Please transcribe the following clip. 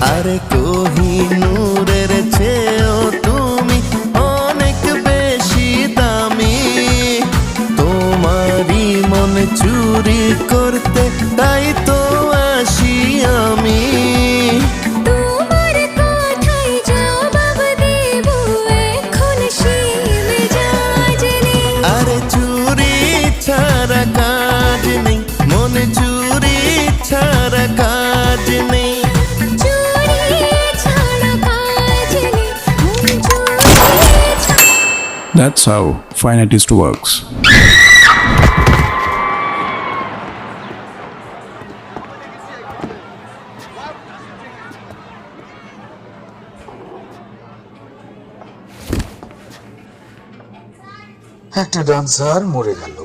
আরে কোহিনূরের চেয়েও তুমি অনেক বেশি দামি। তোমারই মন চুরি করতে তাই তো আসি আমি। তোমার কথাই জবাব দেব এখন শিবে জাজনি। আরে চুরি ছাড়া কাজ নেই, মন চুরি ছাড়া কাজ নেই। চুরি ছাড়া কাজ নেই, মন চুরি ছাড়া। That's how fine artist works. একটা ডান্সার মরে গেল।